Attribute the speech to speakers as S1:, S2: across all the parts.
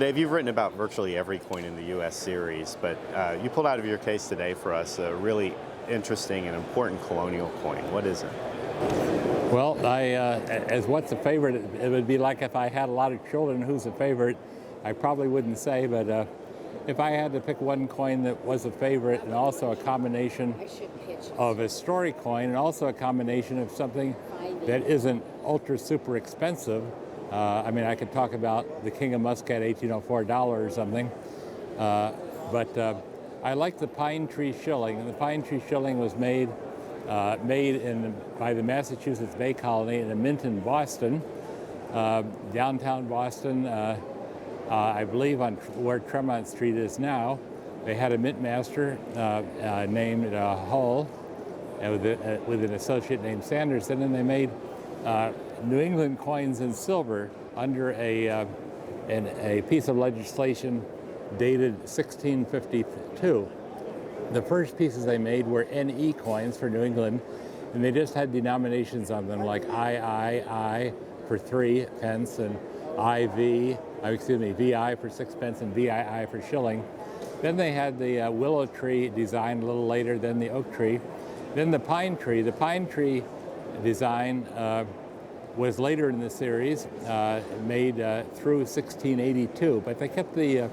S1: Dave, you've written about virtually every coin in the U.S. series, but you pulled out of your case today for us a really interesting and important colonial coin. What is it?
S2: Well, as what's a favorite, it would be like if I had a lot of children, who's a favorite, I probably wouldn't say, but if I had to pick one coin that was a favorite and also a combination of a story coin and also a combination of something that isn't ultra super expensive, I mean, I could talk about the King of Muscat $1804 or something, but I like the Pine Tree Shilling. And the Pine Tree Shilling was made by the Massachusetts Bay Colony in a mint in Boston, downtown Boston, I believe on where Tremont Street is now. They had a mint master named Hull with an associate named Sanderson, and they made New England coins in silver under a piece of legislation dated 1652. The first pieces they made were NE coins for New England, and they just had denominations on them like I for 3 pence and VI for 6 pence and VII for shilling. Then they had the willow tree design a little later, then the oak tree, then the pine tree. The pine tree design was later in the series, made through 1682, but they kept the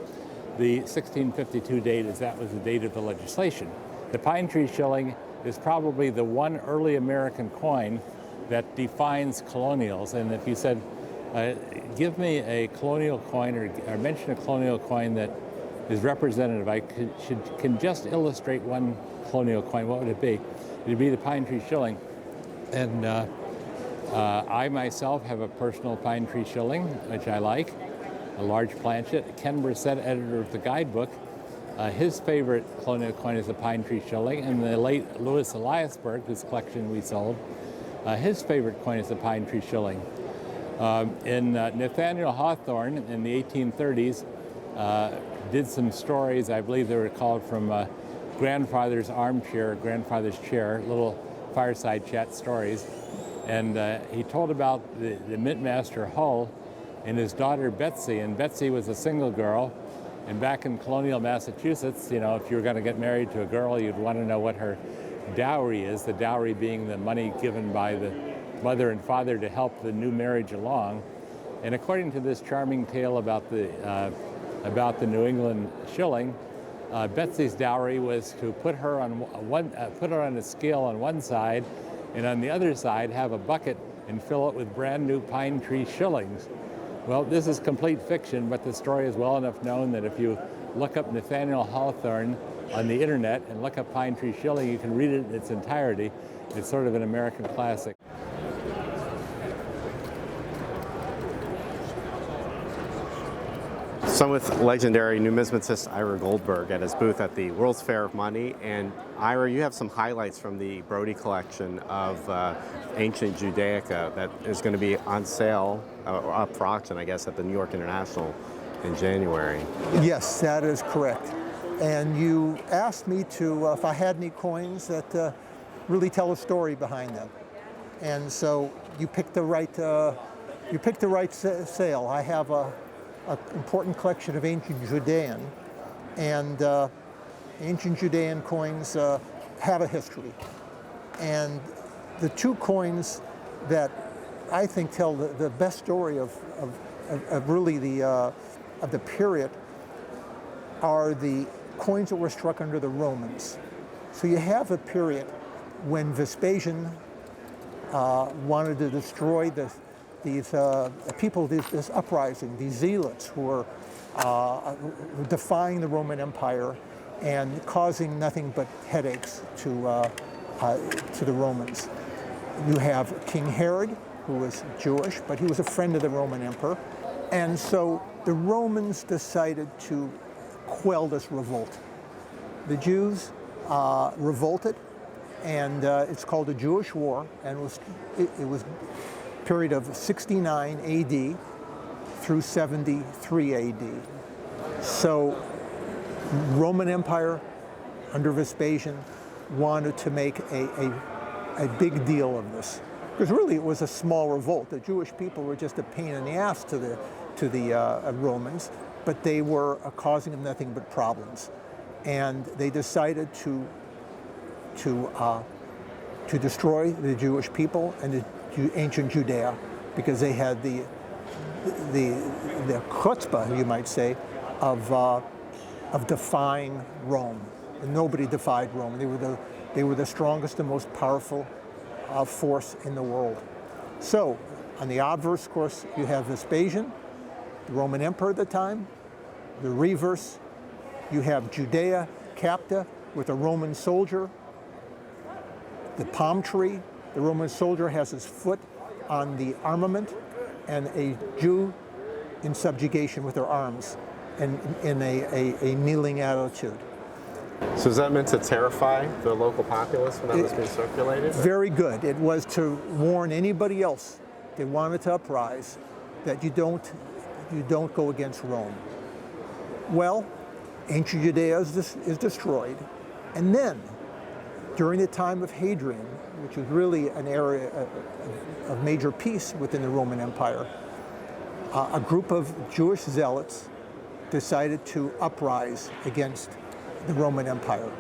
S2: 1652 date as that was the date of the legislation. The Pine Tree Shilling is probably the one early American coin that defines colonials. And if you said, give me a colonial coin or mention a colonial coin that is representative, I can just illustrate one colonial coin, what would it be? It would be the Pine Tree Shilling. And I myself have a personal Pine Tree Shilling, which I like, a large planchet. Ken Brissett, editor of the guidebook, his favorite colonial coin is the Pine Tree Shilling, and the late Louis Elias Berk, whose collection we sold, his favorite coin is the Pine Tree Shilling. Nathaniel Hawthorne in the 1830s did some stories, I believe they were called From Grandfather's Armchair, Grandfather's Chair, little fireside chat stories. And he told about the mint master Hull and his daughter Betsy, and Betsy was a single girl. And back in colonial Massachusetts, you know, if you were going to get married to a girl, you'd want to know what her dowry is, the dowry being the money given by the mother and father to help the new marriage along. And according to this charming tale about the New England shilling, Betsy's dowry was to put her on a scale on one side, and on the other side have a bucket and fill it with brand new Pine Tree shillings. Well, this is complete fiction, but the story is well enough known that if you look up Nathaniel Hawthorne on the internet and look up Pine Tree Shilling, you can read it in its entirety. It's sort of an American classic.
S1: So I'm with legendary numismatist Ira Goldberg at his booth at the World's Fair of Money. And Ira, you have some highlights from the Brody collection of ancient Judaica that is going to be on sale, up for auction, I guess, at the New York International in January.
S3: Yes, that is correct. And you asked me to, if I had any coins that really tell a story behind them. And so you picked the right, sale. I have an important collection of ancient Judean, and ancient Judean coins have a history. And the two coins that I think tell the best story of really of the period are the coins that were struck under the Romans. So you have a period when Vespasian wanted to destroy these people, this uprising, these zealots who were defying the Roman Empire and causing nothing but headaches to the Romans. You have King Herod, who was Jewish, but he was a friend of the Roman Emperor. And so the Romans decided to quell this revolt. The Jews revolted, and it's called the Jewish War, and it was a period of 69 AD through 73 AD. So Roman Empire under Vespasian wanted to make a big deal of this, because really it was a small revolt. The Jewish people were just a pain in the ass to the Romans, but they were causing them nothing but problems. And they decided to destroy the Jewish people and the ancient Judea, because they had the chutzpah, you might say, of defying Rome. And nobody defied Rome. They were the strongest and most powerful force in the world. So, on the obverse, of course, you have Vespasian, the Roman emperor at the time. The reverse, you have Judea captive with a Roman soldier. The palm tree, the Roman soldier has his foot on the armament, and a Jew in subjugation with their arms and in a kneeling attitude.
S1: So is that meant to terrify the local populace when that was being circulated?
S3: Very good. It was to warn anybody else that wanted to uprise that you don't go against Rome. Well, ancient Judea is destroyed, and then during the time of Hadrian, which was really an area of major peace within the Roman Empire, a group of Jewish zealots decided to uprise against the Roman Empire.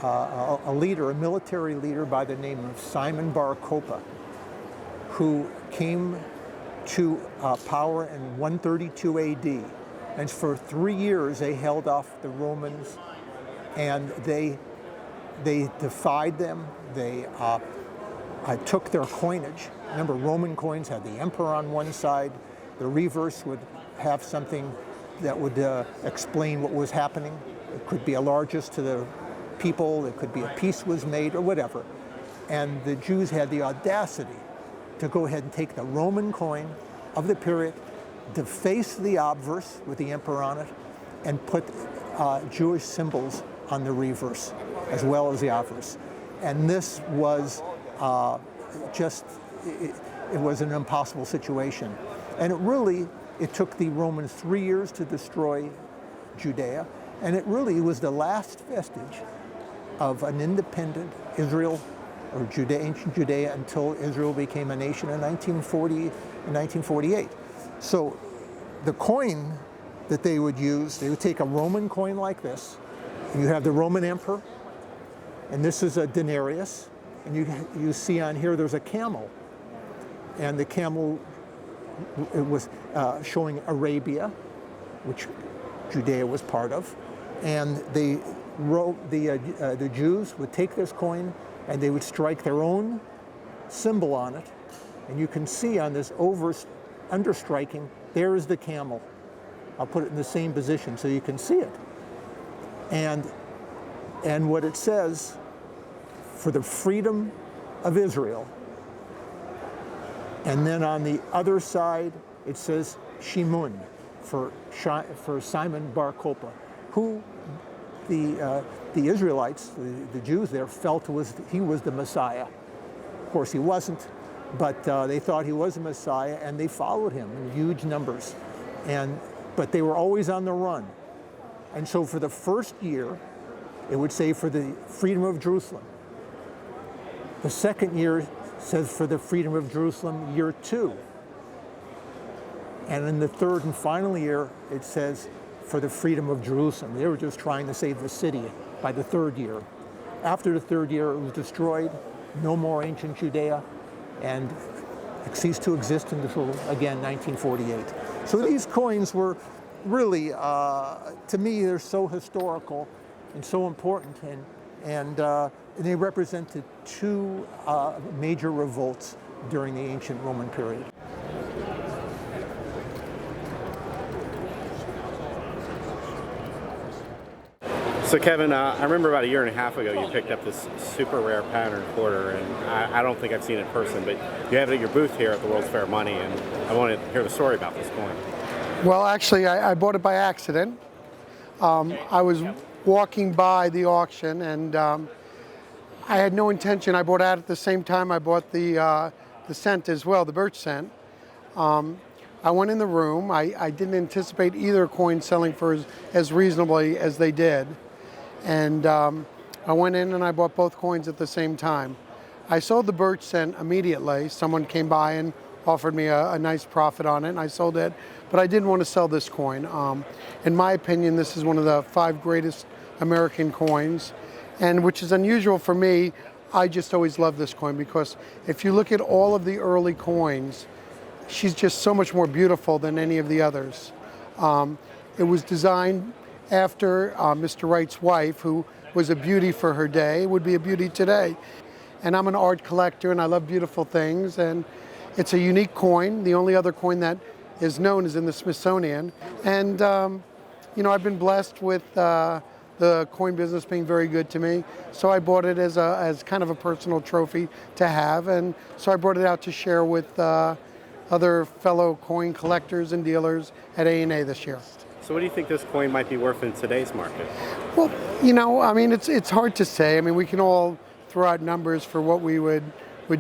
S3: A military leader by the name of Simon Bar Kokhba, who came to power in 132 AD. And for 3 years, they held off the Romans, and they defied them. They took their coinage. Remember, Roman coins had the emperor on one side. The reverse would have something that would explain what was happening. It could be a largesse to the people. It could be a peace was made or whatever. And the Jews had the audacity to go ahead and take the Roman coin of the period, deface the obverse with the emperor on it, and put Jewish symbols on the reverse as well as the obverse. And this was it was an impossible situation. And it took the Romans 3 years to destroy Judea, and it really was the last vestige of an independent Israel or ancient Judea until Israel became a nation in 1948. So the coin that they would use, they would take a Roman coin like this, and you have the Roman emperor, and this is a denarius, and you see on here there's a camel, and the camel, it was showing Arabia, which Judea was part of, and the Jews would take this coin and they would strike their own symbol on it, and you can see on this understriking, there is the camel. I'll put it in the same position so you can see it. And what it says, for the freedom of Israel. And then on the other side, it says Shimun, for Simon Bar Kokhba, who the Israelites, the Jews there, felt he was the Messiah. Of course, he wasn't, but they thought he was the Messiah, and they followed him in huge numbers. But they were always on the run. And so for the first year, it would say for the freedom of Jerusalem. The second year says for the freedom of Jerusalem, year 2. And in the third and final year, it says for the freedom of Jerusalem. They were just trying to save the city by the third year. After the third year, it was destroyed, no more ancient Judea, and it ceased to exist until, again, 1948. So these coins were really, to me, they're so historical and so important, and they represented two major revolts during the ancient Roman period.
S1: So Kevin, I remember about a year and a half ago you picked up this super rare pattern quarter, and I don't think I've seen it in person, but you have it at your booth here at the World's Fair of Money, and I want to hear the story about this coin.
S4: Well, actually, I bought it by accident. I was walking by the auction, and I had no intention. I bought out at the same time I bought the cent as well, the birch cent. I went in the room. I didn't anticipate either coin selling for as reasonably as they did. And I went in and I bought both coins at the same time. I sold the birch cent immediately. Someone came by and offered me a nice profit on it, and I sold it. But I didn't want to sell this coin. In my opinion, this is one of the 5 greatest American coins, and which is unusual for me. I just always loved this coin because if you look at all of the early coins, she's just so much more beautiful than any of the others. It was designed after Mr. Wright's wife, who was a beauty for her day, would be a beauty today. And I'm an art collector and I love beautiful things, and it's a unique coin. The only other coin that is known is in the Smithsonian. And you know, I've been blessed with the coin business being very good to me. So I bought it as kind of a personal trophy to have, and so I brought it out to share with other fellow coin collectors and dealers at A&A this year.
S1: So what do you think this coin might be worth in today's market?
S4: Well, you know, I mean, it's hard to say. I mean, we can all throw out numbers for what we would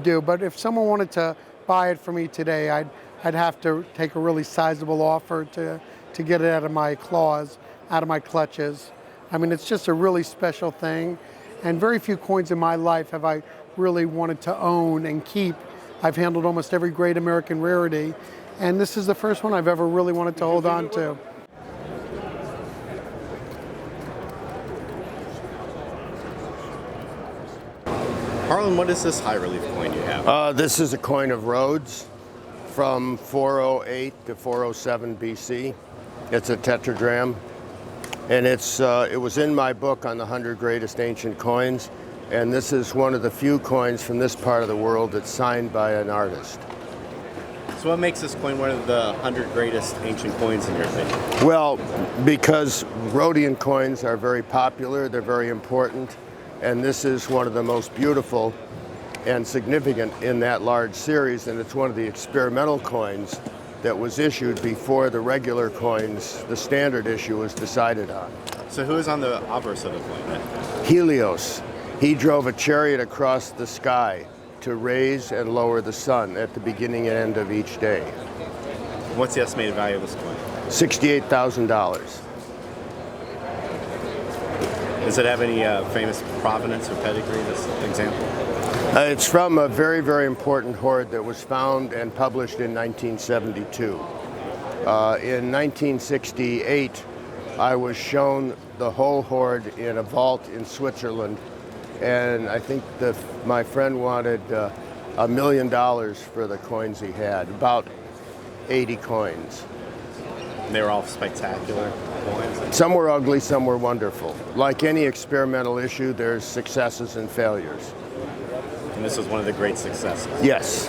S4: do, but if someone wanted to buy it for me today, I'd have to take a really sizable offer to get it out of my claws, out of my clutches. I mean, it's just a really special thing, and very few coins in my life have I really wanted to own and keep. I've handled almost every great American rarity, and this is the first one I've ever really wanted to hold on to.
S1: Harlan, what is this high relief coin you have?
S5: This is a coin of Rhodes from 408 to 407 BC. It's a tetradrachm, and it was in my book on the 100 greatest ancient coins, and this is one of the few coins from this part of the world that's signed by an artist.
S1: So what makes this coin one of the 100 greatest ancient coins in your opinion?
S5: Well, because Rhodian coins are very popular, they're very important, and this is one of the most beautiful and significant in that large series, and it's one of the experimental coins that was issued before the regular coins, the standard issue, was decided on.
S1: So who is on the obverse of the coin then?
S5: Helios. He drove a chariot across the sky to raise and lower the sun at the beginning and end of each day.
S1: What's the estimated value of this coin?
S5: $68,000.
S1: Does it have any famous provenance or pedigree, this example?
S5: It's from a very, very important hoard that was found and published in 1972. In 1968, I was shown the whole hoard in a vault in Switzerland, and I think my friend wanted $1 million for the coins he had, about 80 coins.
S1: And they were all spectacular coins?
S5: Some were ugly, some were wonderful. Like any experimental issue, there's successes and failures.
S1: And this was one of the great successes?
S5: Yes.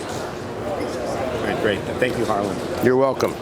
S1: All right, great. Thank you, Harlan.
S5: You're welcome.